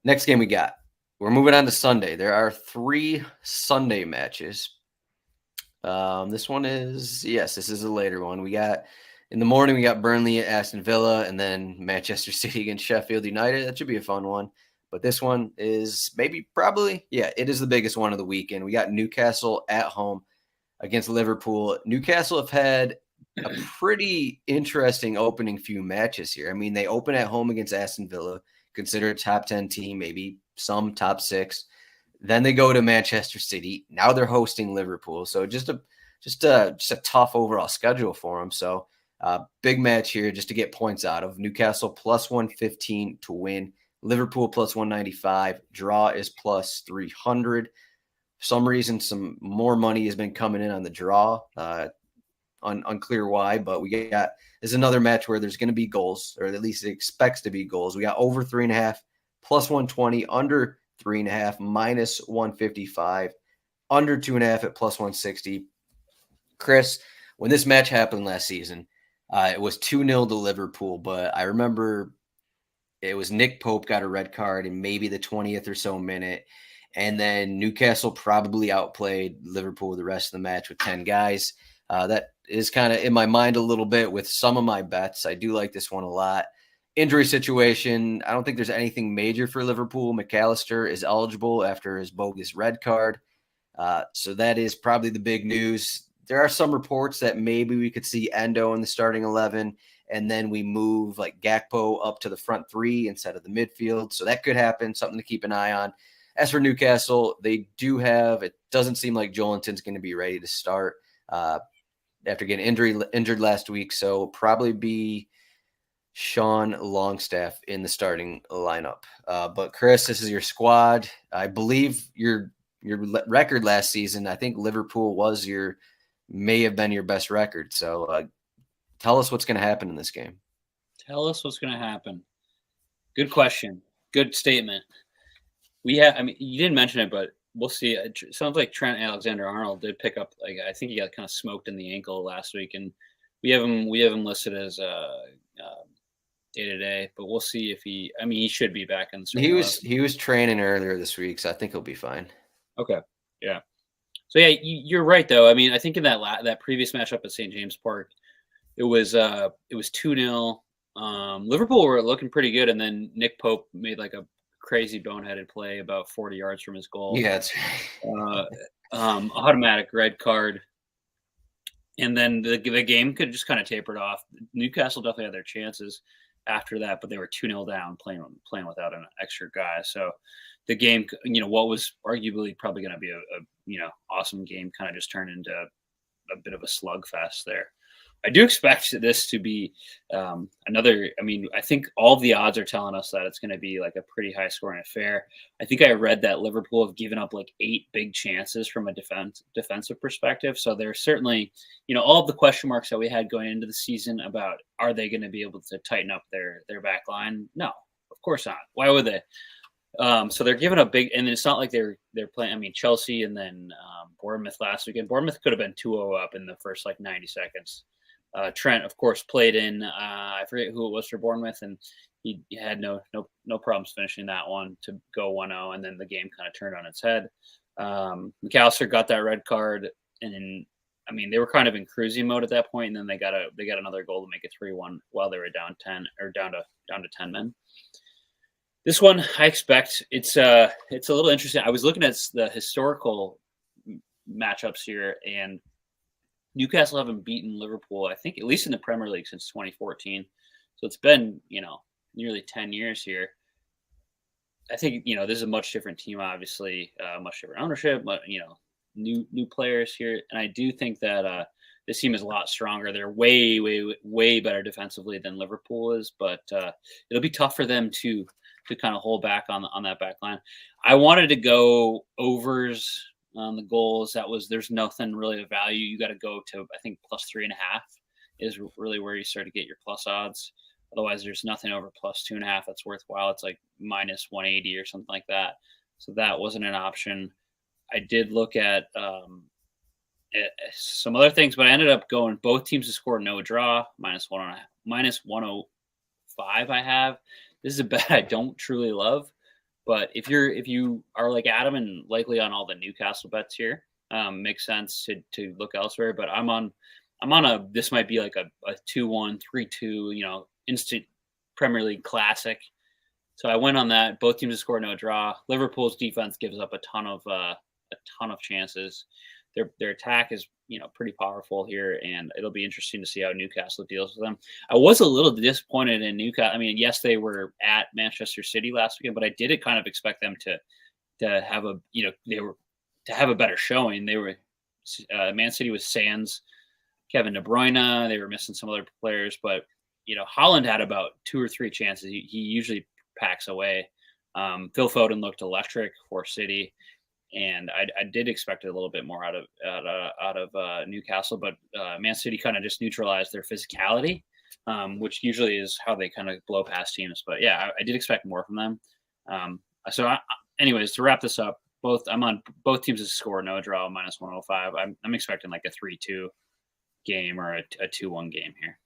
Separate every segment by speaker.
Speaker 1: Next game we're moving on to Sunday. There are 3 Sunday matches. This is a later one. In the morning, we got Burnley at Aston Villa, and then Manchester City against Sheffield United. That should be a fun one. But this one is it is the biggest one of the weekend. We got Newcastle at home against Liverpool. Newcastle have had a pretty interesting opening few matches here. I mean, they open at home against Aston Villa, considered a top 10 team, maybe some top 6. Then they go to Manchester City. Now they're hosting Liverpool. So just a tough overall schedule for them. So big match here just to get points out of. Newcastle plus 115 to win. Liverpool plus 195. Draw is plus 300. For some reason, some more money has been coming in on the draw. Unclear why, but this is another match where there's going to be goals, or at least it expects to be goals. We got over 3.5, plus 120, under 3.5, minus 155, under 2.5 at plus 160. Chris, when this match happened last season, it was 2-0 to Liverpool, but I remember it was Nick Pope got a red card in maybe the 20th or so minute, and then Newcastle probably outplayed Liverpool the rest of the match with 10 guys. That is kind of in my mind a little bit with some of my bets. I do like this one a lot. Injury situation, I don't think there's anything major for Liverpool. McAllister is eligible after his bogus red card. So that is probably the big news. There are some reports that maybe we could see Endo in the starting 11, and then we move like Gakpo up to the front 3 instead of the midfield. So that could happen, something to keep an eye on. As for Newcastle, it doesn't seem like Joelinton's going to be ready to start after getting injured last week. So probably be Sean Longstaff in the starting lineup. But Chris, this is your squad. I believe your record last season, I think Liverpool may have been your best record. So tell us what's going to happen in this game.
Speaker 2: Tell us what's going to happen. Good question. Good statement. You didn't mention it, but we'll see. It sounds like Trent Alexander-Arnold did pick up. I think he got kind of smoked in the ankle last week, and we have him listed as day-to-day. But we'll see if he should be back in the.
Speaker 1: He was training earlier this week, so I think he'll be fine.
Speaker 2: Okay, yeah. So yeah, you're right though. I mean, I think in that previous matchup at St. James Park, it was 2-0. Liverpool were looking pretty good, and then Nick Pope made like a crazy boneheaded play about 40 yards from his goal.
Speaker 1: Yeah, it's
Speaker 2: automatic red card, and then the game could just kind of tapered off. Newcastle definitely had their chances after that, but they were 2-0 down, playing without an extra guy. So the game, what was arguably probably going to be a awesome game, kind of just turned into a bit of a slugfest there. I do expect this to be another. I mean, I think all of the odds are telling us that it's going to be like a pretty high scoring affair. I think I read that Liverpool have given up like 8 big chances from a defensive perspective. So there's certainly, all of the question marks that we had going into the season about are they going to be able to tighten up their back line? No, of course not. Why would they? So they're giving up big, and it's not like they're playing. I mean, Chelsea and then Bournemouth last weekend. Bournemouth could have been 2-0 up in the first 90 seconds. Trent, of course, played in. I forget who it was for Bournemouth, and he had no problems finishing that one to go 1-0, and then the game kind of turned on its head. McAllister got that red card, and they were kind of in cruising mode at that point, and then they got another goal to make it 3-1 while they were down to 10 men. This one, I expect it's a little interesting. I was looking at the historical matchups here, and Newcastle haven't beaten Liverpool, I think, at least in the Premier League since 2014. So it's been, nearly 10 years here. I think, this is a much different team, obviously, much different ownership, but, new players here. And I do think that this team is a lot stronger. They're way, way, way better defensively than Liverpool is, but it'll be tough for them to kind of hold back on that back line. I wanted to go overs on the goals. There's nothing really of value. You got to go to, I think, plus 3.5 is really where you start to get your plus odds. Otherwise, there's nothing over plus 2.5 that's worthwhile. It's like minus 180 or something like that. So that wasn't an option. I did look at some other things, but I ended up going both teams to score no draw, minus 105 I have. This is a bet I don't truly love, But if you are like Adam and likely on all the Newcastle bets here, makes sense to look elsewhere. But I'm on a this might be like a 2-1, 3-2, instant Premier League classic. So I went on that. Both teams have scored no draw. Liverpool's defense gives up a ton of chances. Their attack is pretty powerful here, and it'll be interesting to see how Newcastle deals with them. I was a little disappointed in Newcastle. I mean, yes, they were at Manchester City last weekend, but I did kind of expect them to have a better showing. They were Man City was sans Kevin De Bruyne. They were missing some other players, but Haaland had about 2 or 3 chances. He usually packs away. Phil Foden looked electric for City, and I did expect a little bit more out of Newcastle, but Man City kind of just neutralized their physicality, which usually is how they kind of blow past teams. But yeah, I did expect more from them. Anyways, to wrap this up, I'm on both teams to score no draw -105. I'm expecting like a 3-2 game or a 2-1 game here.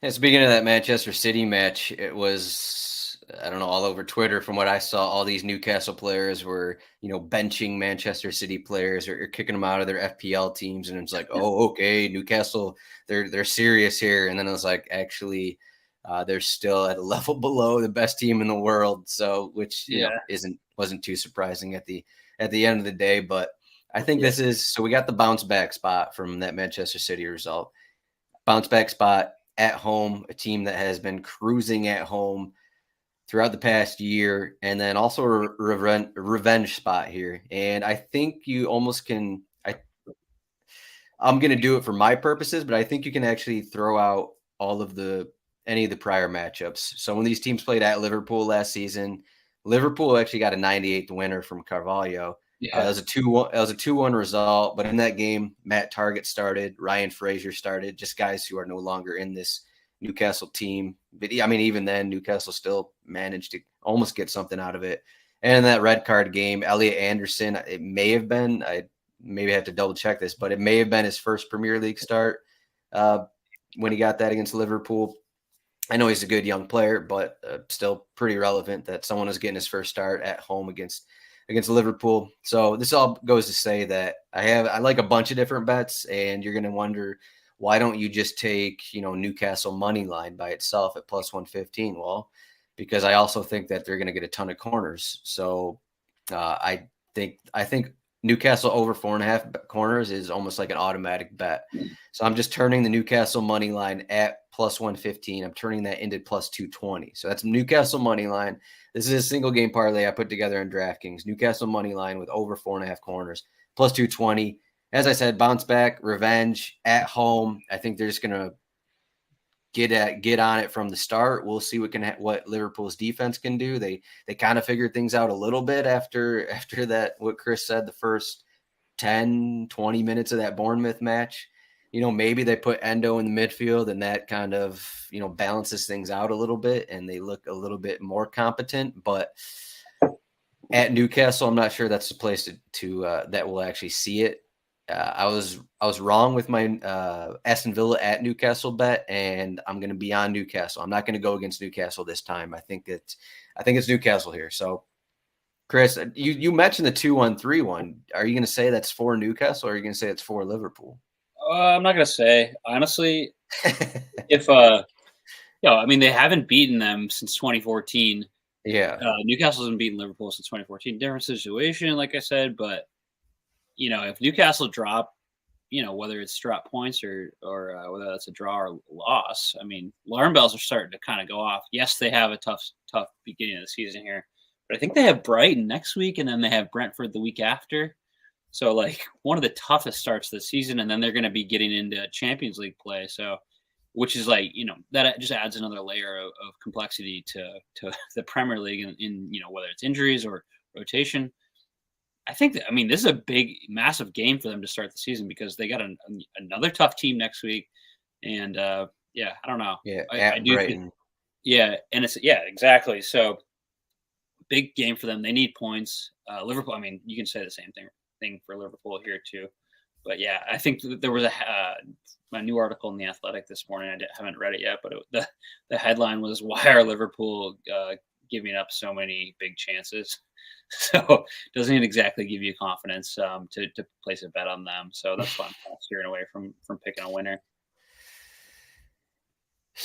Speaker 1: Yeah, speaking of that Manchester City match, it was, I don't know, all over Twitter. From what I saw, all these Newcastle players were, benching Manchester City players or kicking them out of their FPL teams. And it's like, oh, okay, Newcastle, they're serious here. And then it was like, actually, they're still at a level below the best team in the world. So, which wasn't too surprising at the end of the day. But I think this is, so we got the bounce back spot from that Manchester City result. Bounce back spot at home, a team that has been cruising at home throughout the past year, and then also a revenge spot here. And I think you almost can, I'm going to do it for my purposes, but I think you can actually throw out any of the prior matchups. So when these teams played at Liverpool last season, Liverpool actually got a 98th winner from Carvalho.
Speaker 2: Yeah.
Speaker 1: That was a 2-1 result, but in that game, Matt Targett started, Ryan Fraser started, just guys who are no longer in this Newcastle team. But I mean, even then, Newcastle still managed to almost get something out of it. And in that red card game, Elliot Anderson, it may have been, I maybe have to double check this, but it may have been his first Premier League start when he got that against Liverpool. I know he's a good young player, but still pretty relevant that someone was getting his first start at home against Liverpool. So this all goes to say that I like a bunch of different bets, and you're going to wonder, why don't you just take, Newcastle money line by itself at +115? Well, because I also think that they're going to get a ton of corners. So I think Newcastle over 4.5 corners is almost like an automatic bet. So I'm just turning the Newcastle money line at +115. I'm turning that into +220. So that's Newcastle money line. This is a single game parlay I put together in DraftKings. Newcastle money line with over 4.5 corners, +220. As I said, bounce back, revenge at home. I think they're just gonna get on it from the start. We'll see what Liverpool's defense can do. They kind of figured things out a little bit after that, what Chris said, the first 10, 20 minutes of that Bournemouth match. Maybe they put Endo in the midfield, and that kind of, balances things out a little bit, and they look a little bit more competent. But at Newcastle, I'm not sure that's the place to that will actually see it. I was wrong with my Aston Villa at Newcastle bet, and I'm going to be on Newcastle. I'm not going to go against Newcastle this time. I think it's Newcastle here. So, Chris, you mentioned the 2-1, 3-1. Are you going to say that's for Newcastle, or are you going to say it's for Liverpool?
Speaker 2: I'm not going to say, honestly. If they haven't beaten them since 2014.
Speaker 1: Yeah.
Speaker 2: Newcastle hasn't beaten Liverpool since 2014. Different situation, like I said, but if Newcastle drop, whether it's drop points or whether that's a draw or loss, I mean, alarm bells are starting to kind of go off. Yes, they have a tough beginning of the season here, but I think they have Brighton next week, and then they have Brentford the week after. So, like, one of the toughest starts of the season, and then they're going to be getting into Champions League play. So, which is like, that just adds another layer of complexity to the Premier League, in whether it's injuries or rotation. I think that, this is a big, massive game for them to start the season, because they got another tough team next week. And I don't know.
Speaker 1: Yeah,
Speaker 2: I do
Speaker 1: Brighton.
Speaker 2: And it's exactly. So big game for them. They need points. Liverpool, you can say the same thing for Liverpool here too. But yeah, I think there was a new article in The Athletic this morning. I haven't read it yet, but the headline was, "Why are Liverpool giving up so many big chances. So doesn't exactly give you confidence to place a bet on them. So that's why I'm kind of steering away from picking a winner.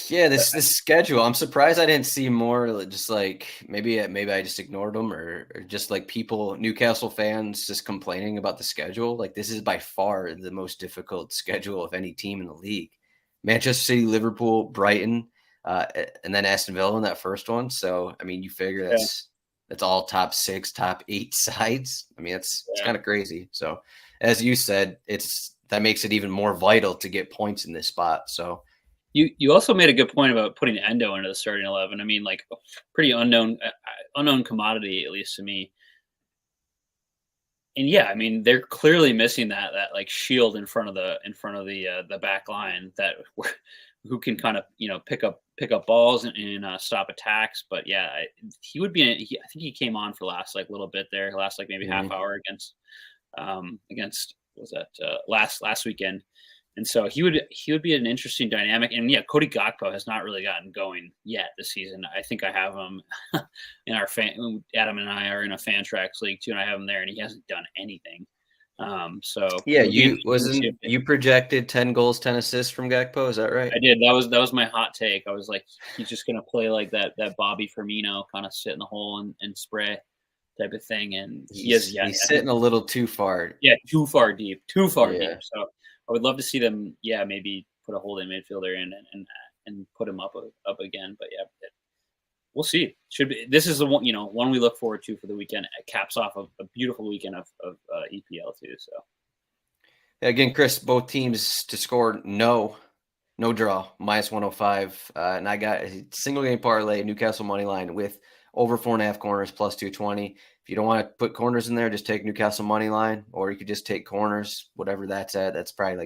Speaker 1: Yeah,
Speaker 2: But
Speaker 1: this schedule. I'm surprised I didn't see more. Just like maybe I just ignored them, or just like people, Newcastle fans, just complaining about the schedule. Like this is by far the most difficult schedule of any team in the league. Manchester City, Liverpool, Brighton, and then Aston Villa in that first one. So I mean, you figure
Speaker 2: yeah,
Speaker 1: that's all top 6, top 8 sides. I mean, it's
Speaker 2: yeah.
Speaker 1: kind of crazy. So as you said, that makes it even more vital to get points in this spot. So.
Speaker 2: You also made a good point about putting Endo into the starting 11. I mean, like pretty unknown commodity, at least to me. And yeah, I mean, they're clearly missing that like shield in front of the back line that who can kind of pick up balls and stop attacks. But yeah, he would be. I think he came on for last like little bit there, last like maybe half hour against what was that last weekend. And so he would be an interesting dynamic. And yeah, Cody Gakpo has not really gotten going yet this season. I think I have him in our Adam and I are in a fan tracks league too, and I have him there, and he hasn't done anything. So
Speaker 1: Yeah, you projected 10 goals, 10 assists from Gakpo, is that right?
Speaker 2: I did. That was my hot take. I was like, he's just gonna play like that Bobby Firmino kind of sit in the hole and spray type of thing. And
Speaker 1: He's sitting a little too far.
Speaker 2: Yeah, too far deep.
Speaker 1: Yeah.
Speaker 2: So I would love to see them, maybe put a holding midfielder in and put him up again. But yeah, we'll see. Should be. This is the one we look forward to for the weekend. It caps off a beautiful weekend of EPL too. So
Speaker 1: again, Chris, both teams to score no draw, -105, and I got a single game parlay Newcastle money line with over 4.5 corners +220. If you don't want to put corners in there, just take Newcastle money line, or you could just take corners, whatever that's at. That's probably like